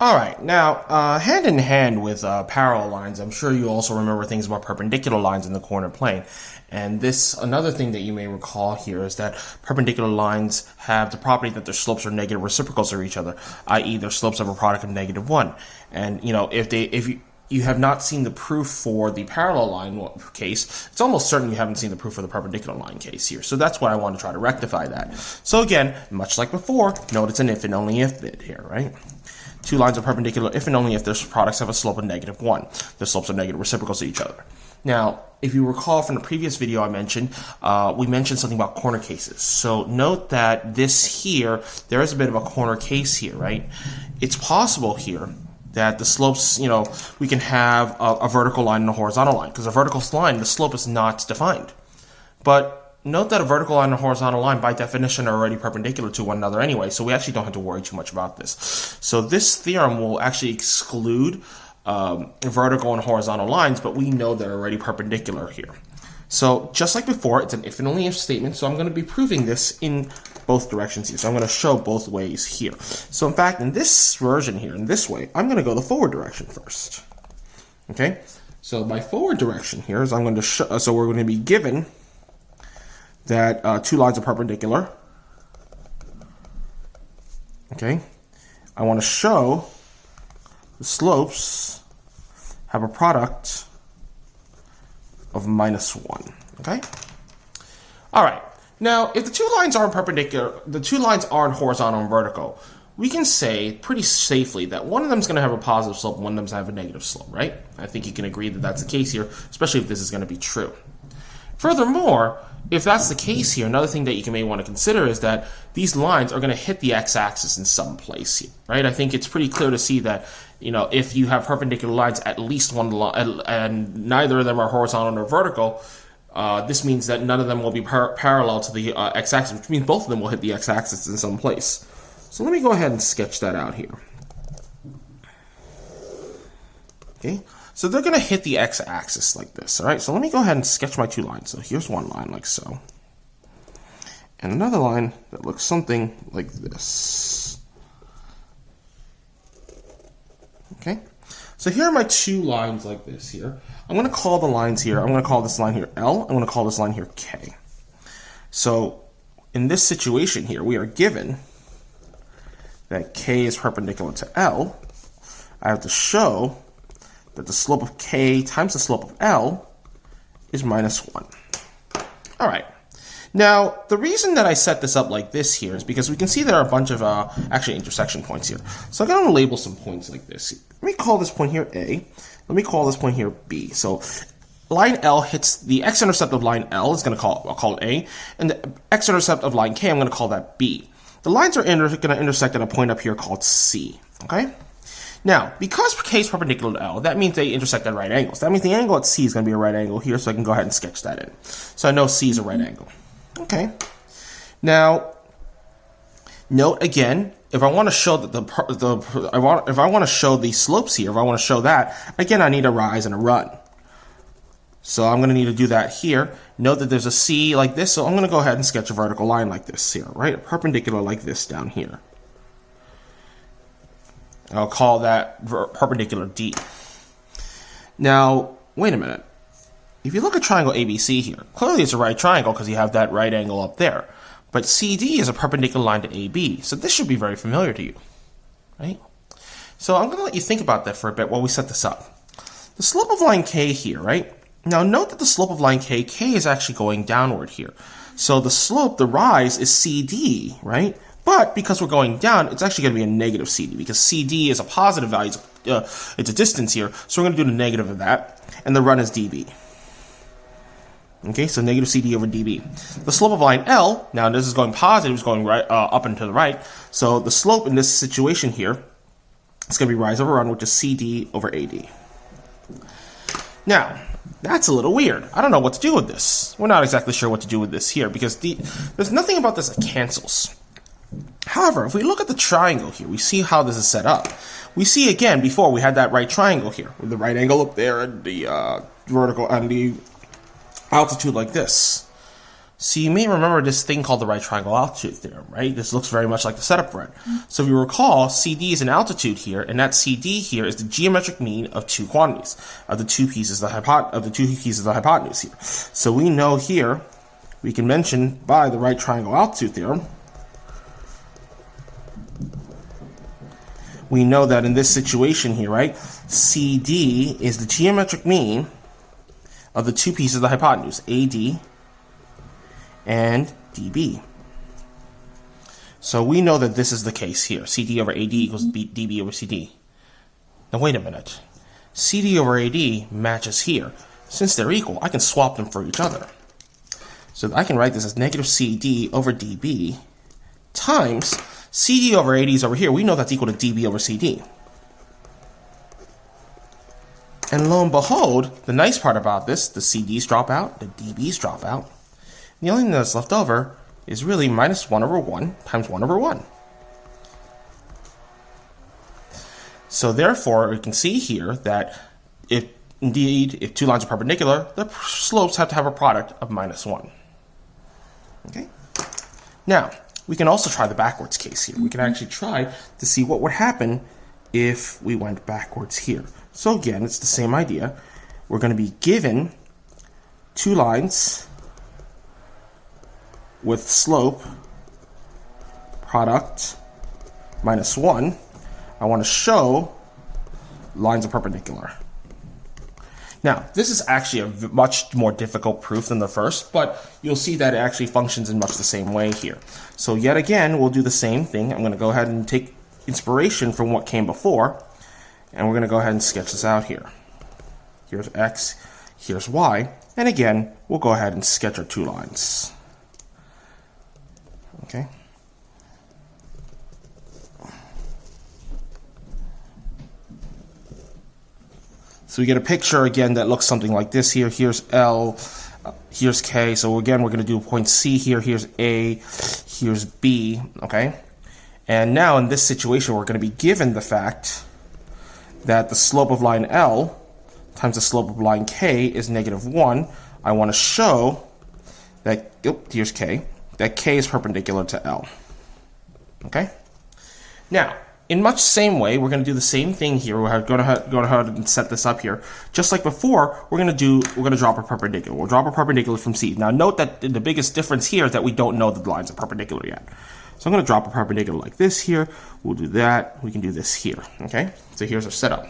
All right, now, hand in hand with parallel lines, I'm sure you also remember things about perpendicular lines in the corner plane. And another thing that you may recall here is that perpendicular lines have the property that their slopes are negative reciprocals of each other, i.e. their slopes have a product of -1. And, if you have not seen the proof for the parallel line case, it's almost certain you haven't seen the proof for the perpendicular line case here. So that's why I want to try to rectify that. So again, much like before, note it's an if and only if bit here, right? Two lines are perpendicular if and only if their products have a slope of -1. Their slopes are negative reciprocals of each other. Now, if you recall from the previous video I mentioned, we mentioned something about corner cases. So note that this here, there is a bit of a corner case here, right? It's possible here that the slopes, we can have a vertical line and a horizontal line. Because a vertical line, the slope is not defined. But note that a vertical line and a horizontal line, by definition, are already perpendicular to one another anyway, so we actually don't have to worry too much about this. So this theorem will actually exclude vertical and horizontal lines, but we know they're already perpendicular here. So just like before, it's an if and only if statement, so I'm going to be proving this in both directions here. So I'm going to show both ways here. So in fact, in this version here, in this way, I'm going to go the forward direction first. Okay? So my forward direction here is I'm going to show, so we're going to be given that two lines are perpendicular. Okay, I want to show the slopes have a product of -1. Okay. All right. Now, if the two lines aren't perpendicular, the two lines aren't horizontal and vertical, we can say pretty safely that one of them is going to have a positive slope and one of them is going to have a negative slope, right? I think you can agree that that's the case here, especially if this is going to be true. Furthermore, if that's the case here, another thing that you may want to consider is that these lines are going to hit the x-axis in some place here, right? I think it's pretty clear to see that, if you have perpendicular lines, at least one line, and neither of them are horizontal nor vertical, this means that none of them will be parallel to the x-axis, which means both of them will hit the x-axis in some place. So let me go ahead and sketch that out here. Okay. So they're going to hit the x-axis like this, all right? So let me go ahead and sketch my two lines. So here's one line like so. And another line that looks something like this. Okay? So here are my two lines like this here. I'm going to call the lines here, I'm going to call this line here L, I'm going to call this line here K. So in this situation here, we are given that K is perpendicular to L. I have to show that the slope of K times the slope of L is -1. All right. Now, the reason that I set this up like this here is because we can see there are a bunch of actually intersection points here. So I'm going to label some points like this. Let me call this point here A. Let me call this point here B. So line L hits the x-intercept of line L is going to I'll call it A, and the x-intercept of line K, I'm going to call that B. The lines are going to intersect at a point up here called C. Okay? Now, because K is perpendicular to L, that means they intersect at right angles. That means the angle at C is going to be a right angle here, so I can go ahead and sketch that in. So I know C is a right angle. Okay. Now, note again, if I want to show that if I want to show the slopes here, if I want to show that, again, I need a rise and a run. So I'm going to need to do that here. Note that there's a C like this, so I'm going to go ahead and sketch a vertical line like this here, right? A perpendicular like this down here. I'll call that perpendicular D. Now, wait a minute. If you look at triangle ABC here, clearly it's a right triangle because you have that right angle up there. But CD is a perpendicular line to AB, so this should be very familiar to you, right? So I'm going to let you think about that for a bit while we set this up. The slope of line K here, right? Now note that the slope of line K is actually going downward here. So the slope, the rise, is CD, right? But because we're going down, it's actually going to be a negative CD because CD is a positive value. It's a distance here, so we're going to do the negative of that, and the run is dB. Okay, so negative CD over dB. The slope of line L, now this is going positive, it's going right up and to the right. So the slope in this situation here is going to be rise over run, which is CD over AD. Now, that's a little weird. I don't know what to do with this. We're not exactly sure what to do with this here because there's nothing about this that cancels. However, if we look at the triangle here, we see how this is set up. We see again, before we had that right triangle here, with the right angle up there and the vertical and the altitude like this. So you may remember this thing called the right triangle altitude theorem, right? This looks very much like the setup for it. So if you recall, CD is an altitude here, and that CD here is the geometric mean of two quantities, of the two pieces of the hypotenuse here. So we know here, we can mention by the right triangle altitude theorem, we know that in this situation here, right, CD is the geometric mean of the two pieces of the hypotenuse, AD and DB. So we know that this is the case here. CD over AD equals DB over CD. Now wait a minute. CD over AD matches here. Since they're equal, I can swap them for each other. So I can write this as negative CD over DB times CD over AD is over here. We know that's equal to DB over CD. And lo and behold, the nice part about this, the CDs drop out, the DBs drop out. The only thing that's left over is really minus 1 over 1 times 1 over 1. So therefore, we can see here that if two lines are perpendicular, the slopes have to have a product of minus 1. Okay? Now, we can also try the backwards case here. We can actually try to see what would happen if we went backwards here. So again, it's the same idea. We're going to be given two lines with slope product minus 1. I want to show lines are perpendicular. Now, this is actually a much more difficult proof than the first, but you'll see that it actually functions in much the same way here. So yet again, we'll do the same thing. I'm going to go ahead and take inspiration from what came before, and we're going to go ahead and sketch this out here. Here's X, here's Y, and again, we'll go ahead and sketch our two lines. Okay. So we get a picture again that looks something like this here. Here's L, here's K. So again, we're going to do point C here. Here's A, here's B. Okay. And now in this situation, we're going to be given the fact that the slope of line L times the slope of line K is negative 1. I want to show that, here's K, that K is perpendicular to L. Okay? Now, in much the same way, we're going to do the same thing here. We're going to go ahead and set this up here. Just like before, we're going to drop a perpendicular. We'll drop a perpendicular from C. Now, note that the biggest difference here is that we don't know that the lines are perpendicular yet. So I'm going to drop a perpendicular like this here. We'll do that. We can do this here. Okay? So here's our setup.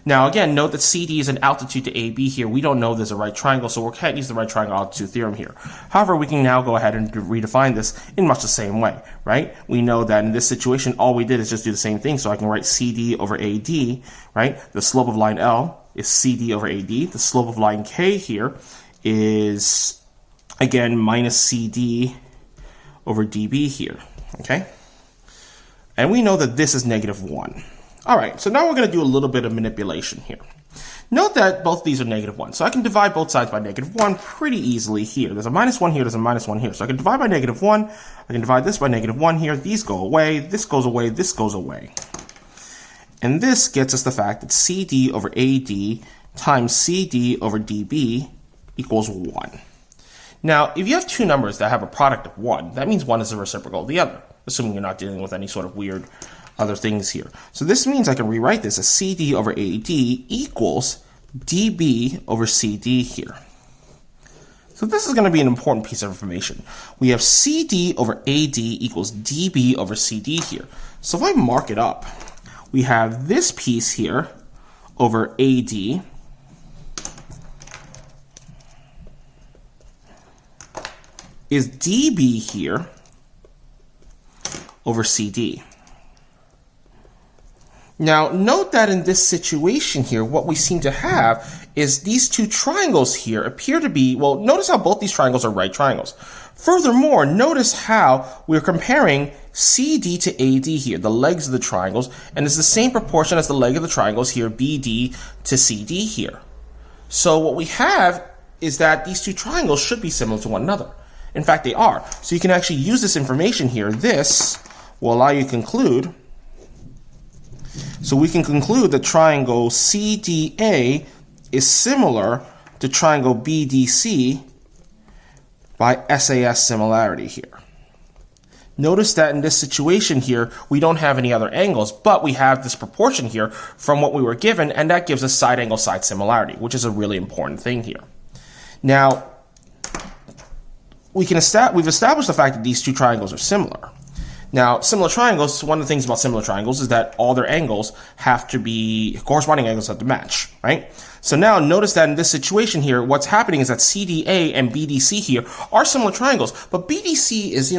Now, again, note that CD is an altitude to AB here. We don't know there's a right triangle, so we can't use the right triangle altitude theorem here. However, we can now go ahead and redefine this in much the same way, right? We know that in this situation, all we did is just do the same thing. So I can write CD over AD, right? The slope of line L is CD over AD. The slope of line K here is, again, minus CD over DB here, okay? And we know that this is negative 1. All right, so now we're going to do a little bit of manipulation here. Note that both of these are negative 1. So I can divide both sides by negative 1 pretty easily here. There's a minus 1 here, there's a minus 1 here. So I can divide by negative 1. I can divide this by negative 1 here. These go away, this goes away, this goes away. And this gets us the fact that CD over AD times CD over DB equals 1. Now, if you have two numbers that have a product of 1, that means one is the reciprocal of the other, assuming you're not dealing with any sort of weird other things here. So this means I can rewrite this as CD over AD equals DB over CD here. So this is going to be an important piece of information. We have CD over AD equals DB over CD here. So if I mark it up, we have this piece here over AD is DB here over CD. Now, note that in this situation here, what we seem to have is these two triangles here appear to be, well, notice how both these triangles are right triangles. Furthermore, notice how we're comparing CD to AD here, the legs of the triangles, and it's the same proportion as the leg of the triangles here, BD to CD here. So what we have is that these two triangles should be similar to one another. In fact, they are. So you can actually use this information here. This will allow you to conclude. So we can conclude that triangle CDA is similar to triangle BDC by SAS similarity here. Notice that in this situation here, we don't have any other angles, but we have this proportion here from what we were given, and that gives us side angle side similarity, which is a really important thing here. Now, we've established the fact that these two triangles are similar. Now, similar triangles, one of the things about similar triangles is that all their angles have to be, corresponding angles have to match, right? So now notice that in this situation here, what's happening is that CDA and BDC here are similar triangles, but BDC is,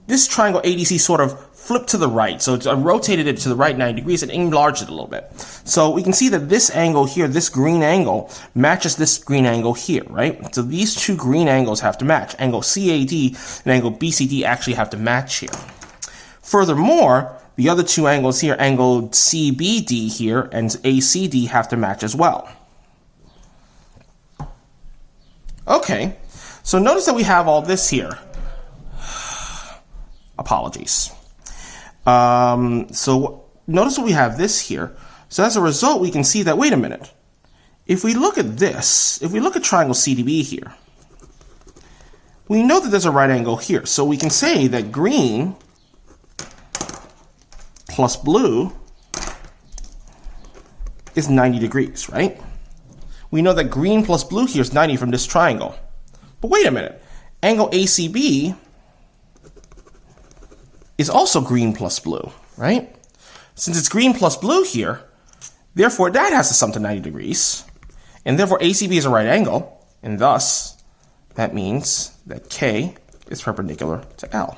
this triangle ADC sort of flipped to the right. So it's rotated it to the right 90 degrees and enlarged it a little bit. So we can see that this angle here, this green angle, matches this green angle here, right? So these two green angles have to match. Angle CAD and angle BCD actually have to match here. Furthermore, the other two angles here, angle CBD here and ACD, have to match as well. Okay, so notice that we have all this here. Apologies. So notice that we have this here. So as a result, we can see that, wait a minute. If we look at this, if we look at triangle CDB here, we know that there's a right angle here. So we can say that green plus blue is 90 degrees, right? We know that green plus blue here is 90 from this triangle. But wait a minute. Angle ACB is also green plus blue, right? Since it's green plus blue here, therefore that has to sum to 90 degrees, and therefore ACB is a right angle, and thus that means that K is perpendicular to L.